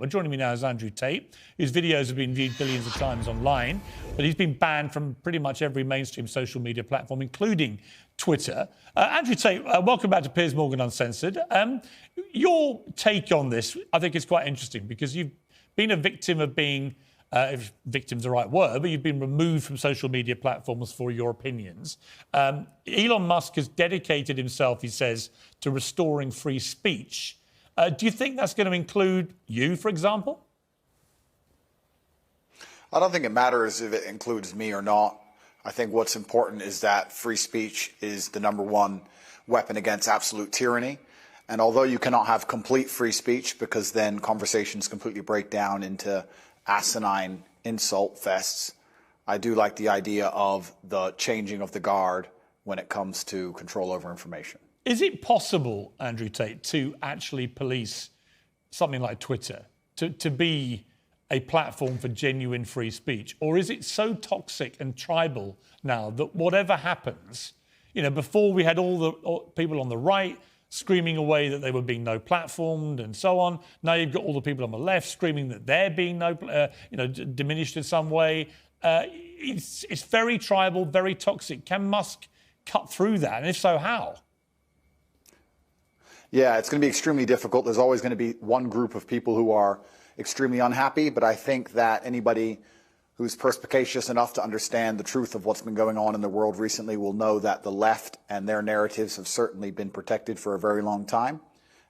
Well, joining me now is Andrew Tate, whose videos have been viewed billions of times online, but he's been banned from pretty much every mainstream social media platform, including Twitter. Andrew Tate, welcome back to Piers Morgan Uncensored. Your take on this, I think, is quite interesting because you've been a victim of being, if victim's the right word, but you've been removed from social media platforms for your opinions. Elon Musk has dedicated himself, he says, to restoring free speech. Do you think that's going to include you, for example? I don't think it matters if it includes me or not. I think what's important is that free speech is the #1 weapon against absolute tyranny. And although you cannot have complete free speech because then conversations completely break down into asinine insult fests, I do like the idea of the changing of the guard when it comes to control over information. Is it possible, Andrew Tate, to actually police something like Twitter, to be a platform for genuine free speech? Or is it so toxic and tribal now that whatever happens, you know, before we had all the people on the right screaming away that they were being no platformed and so on. Now you've got all the people on the left screaming that they're being diminished in some way. It's very tribal, very toxic. Can Musk cut through that? And if so, how? Yeah, it's going to be extremely difficult. There's always going to be one group of people who are extremely unhappy, but I think that anybody who's perspicacious enough to understand the truth of what's been going on in the world recently will know that the left and their narratives have certainly been protected for a very long time.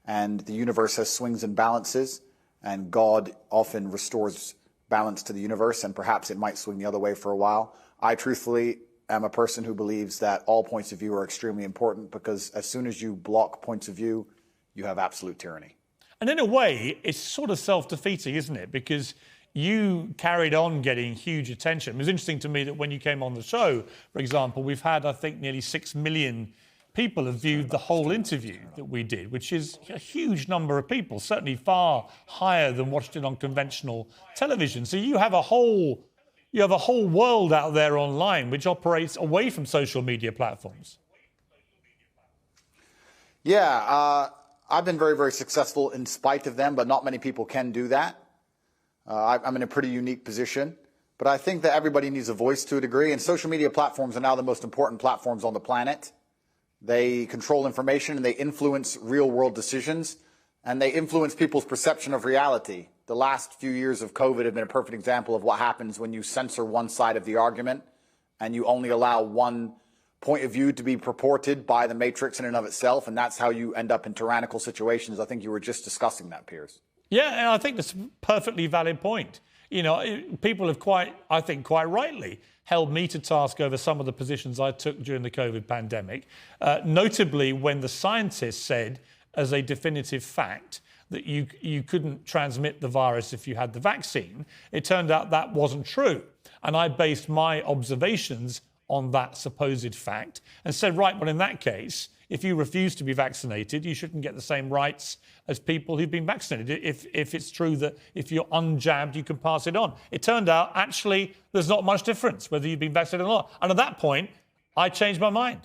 And the universe has swings and balances, and God often restores balance to the universe, and perhaps it might swing the other way for a while. I truthfully am a person who believes that all points of view are extremely important, because as soon as you block points of view, you have absolute tyranny. And in a way, it's sort of self-defeating, isn't it? Because you carried on getting huge attention. It was interesting to me that when you came on the show, for example, we've had, I think, nearly 6 million people have viewed the whole interview that we did, which is a huge number of people, certainly far higher than watched it on conventional television. So you have a whole world out there online which operates away from social media platforms. Yeah, I've been very, very successful in spite of them, but not many people can do that. I'm in a pretty unique position, but I think that everybody needs a voice to a degree, and social media platforms are now the most important platforms on the planet. They control information, and they influence real-world decisions, and they influence people's perception of reality. The last few years of COVID have been a perfect example of what happens when you censor one side of the argument and you only allow one point of view to be purported by the matrix in and of itself, and that's how you end up in tyrannical situations. I think you were just discussing that, Piers. Yeah, and I think that's a perfectly valid point. You know, people have quite rightly held me to task over some of the positions I took during the COVID pandemic, notably when the scientists said as a definitive fact that you couldn't transmit the virus if you had the vaccine. It turned out that wasn't true. And I based my observations on that supposed fact and said, right, well, in that case, if you refuse to be vaccinated, you shouldn't get the same rights as people who've been vaccinated. If it's true that if you're unjabbed, you can pass it on. It turned out, actually, there's not much difference whether you've been vaccinated or not. And at that point, I changed my mind.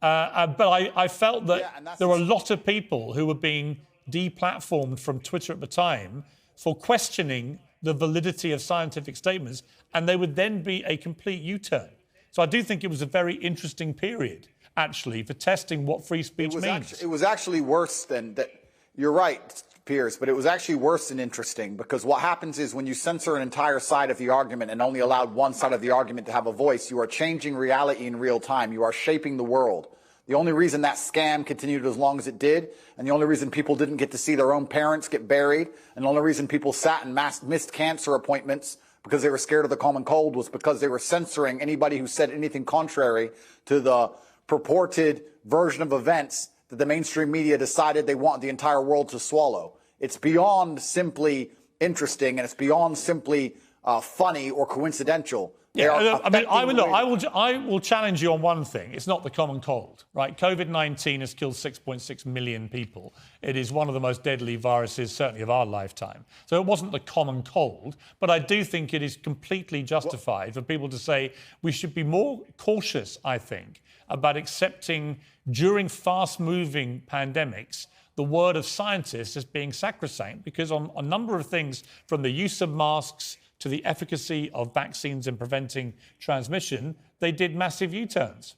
But I felt that there were a lot of people who were being deplatformed from Twitter at the time for questioning the validity of scientific statements, and they would then be a complete U-turn. So I do think it was a very interesting period, actually, for testing what free speech means. It was actually worse than that. You're right, Piers, but it was actually worse than interesting, because what happens is when you censor an entire side of the argument and only allowed one side of the argument to have a voice, you are changing reality in real time. You are shaping the world. The only reason that scam continued as long as it did, and the only reason people didn't get to see their own parents get buried, and the only reason people sat and missed cancer appointments because they were scared of the common cold, was because they were censoring anybody who said anything contrary to the purported version of events that the mainstream media decided they want the entire world to swallow. It's beyond simply interesting, and it's beyond simply funny or coincidental. Yeah, I mean, I will challenge you on one thing. It's not the common cold, right? COVID-19 has killed 6.6 million people. It is one of the most deadly viruses, certainly of our lifetime. So it wasn't the common cold, but I do think it is completely justified for people to say we should be more cautious, I think, about accepting during fast-moving pandemics the word of scientists as being sacrosanct, because on a number of things, from the use of masks to the efficacy of vaccines in preventing transmission, they did massive U-turns.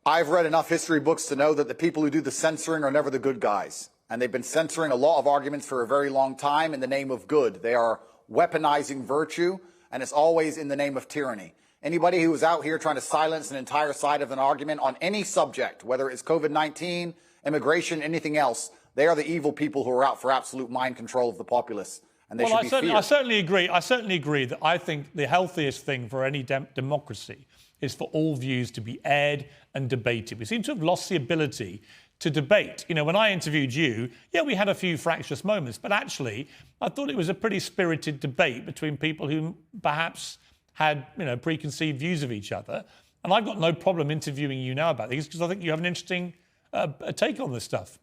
I've read enough history books to know that the people who do the censoring are never the good guys. And they've been censoring a lot of arguments for a very long time in the name of good. They are weaponizing virtue, and it's always in the name of tyranny. Anybody who is out here trying to silence an entire side of an argument on any subject, whether it's COVID-19, immigration, anything else, they are the evil people who are out for absolute mind control of the populace. And they should be feared. I certainly agree. I certainly agree that I think the healthiest thing for any democracy is for all views to be aired and debated. We seem to have lost the ability to debate. You know, when I interviewed you, yeah, we had a few fractious moments, but actually, I thought it was a pretty spirited debate between people who perhaps had, you know, preconceived views of each other. And I've got no problem interviewing you now about these because I think you have an interesting take on this stuff.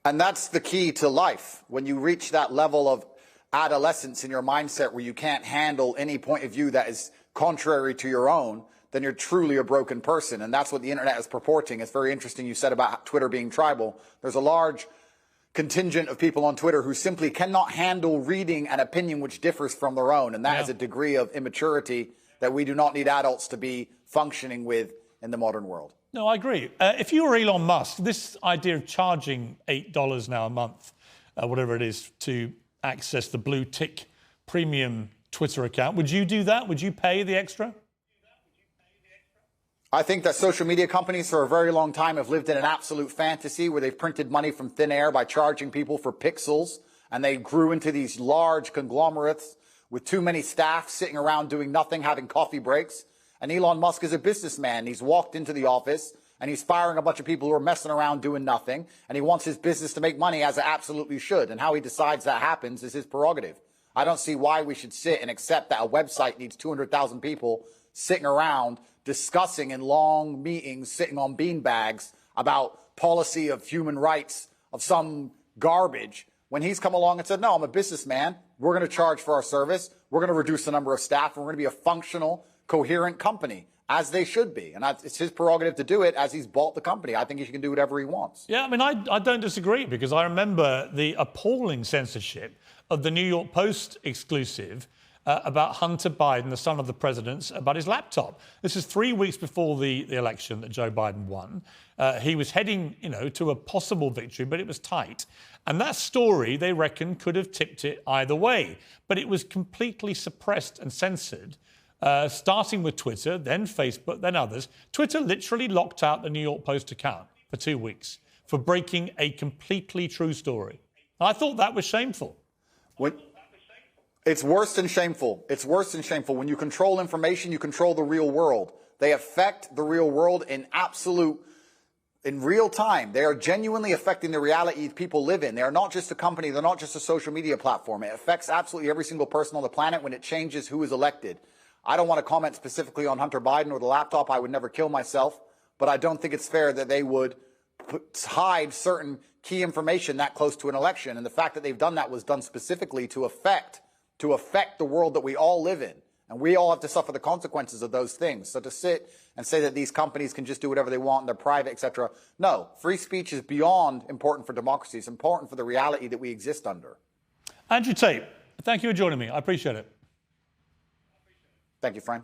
And that's the key to life. When you reach that level of adolescence in your mindset where you can't handle any point of view that is contrary to your own, then you're truly a broken person. And that's what the internet is purporting. It's very interesting you said about Twitter being tribal. There's a large contingent of people on Twitter who simply cannot handle reading an opinion which differs from their own. And that is a degree of immaturity that we do not need adults to be functioning with in the modern world. No, I agree. If you were Elon Musk, this idea of charging $8 now a month, whatever it is, to access the blue tick premium Twitter account, would you do that? Would you pay the extra? I think that social media companies for a very long time have lived in an absolute fantasy where they've printed money from thin air by charging people for pixels. And they grew into these large conglomerates with too many staff sitting around doing nothing, having coffee breaks. And Elon Musk is a businessman. He's walked into the office and he's firing a bunch of people who are messing around doing nothing. And he wants his business to make money, as it absolutely should. And how he decides that happens is his prerogative. I don't see why we should sit and accept that a website needs 200,000 people sitting around discussing in long meetings, sitting on beanbags about policy of human rights of some garbage, when he's come along and said, no, I'm a businessman. We're going to charge for our service. We're going to reduce the number of staff. And we're going to be a functional, coherent company, as they should be. And it's his prerogative to do it, as he's bought the company. I think he can do whatever he wants. Yeah, I mean, I don't disagree, because I remember the appalling censorship of the New York Post exclusive about Hunter Biden, the son of the president's, about his laptop. This is 3 weeks before the election that Joe Biden won. He was heading, you know, to a possible victory, but it was tight. And that story, they reckon, could have tipped it either way. But it was completely suppressed and censored, starting with Twitter, then Facebook, then others. Twitter literally locked out the New York Post account for 2 weeks for breaking a completely true story. And I thought that was shameful. It's worse than shameful. It's worse than shameful. When you control information, you control the real world. They affect the real world in real time. They are genuinely affecting the reality people live in. They are not just a company. They're not just a social media platform. It affects absolutely every single person on the planet when it changes who is elected. I don't want to comment specifically on Hunter Biden or the laptop. I would never kill myself. But I don't think it's fair that they would hide certain key information that close to an election. And the fact that they've done that was done specifically to affect the world that we all live in. And we all have to suffer the consequences of those things. So to sit and say that these companies can just do whatever they want, they're private, etc. No, free speech is beyond important for democracy. It's important for the reality that we exist under. Andrew Tate, thank you for joining me. I appreciate it. Thank you, friend.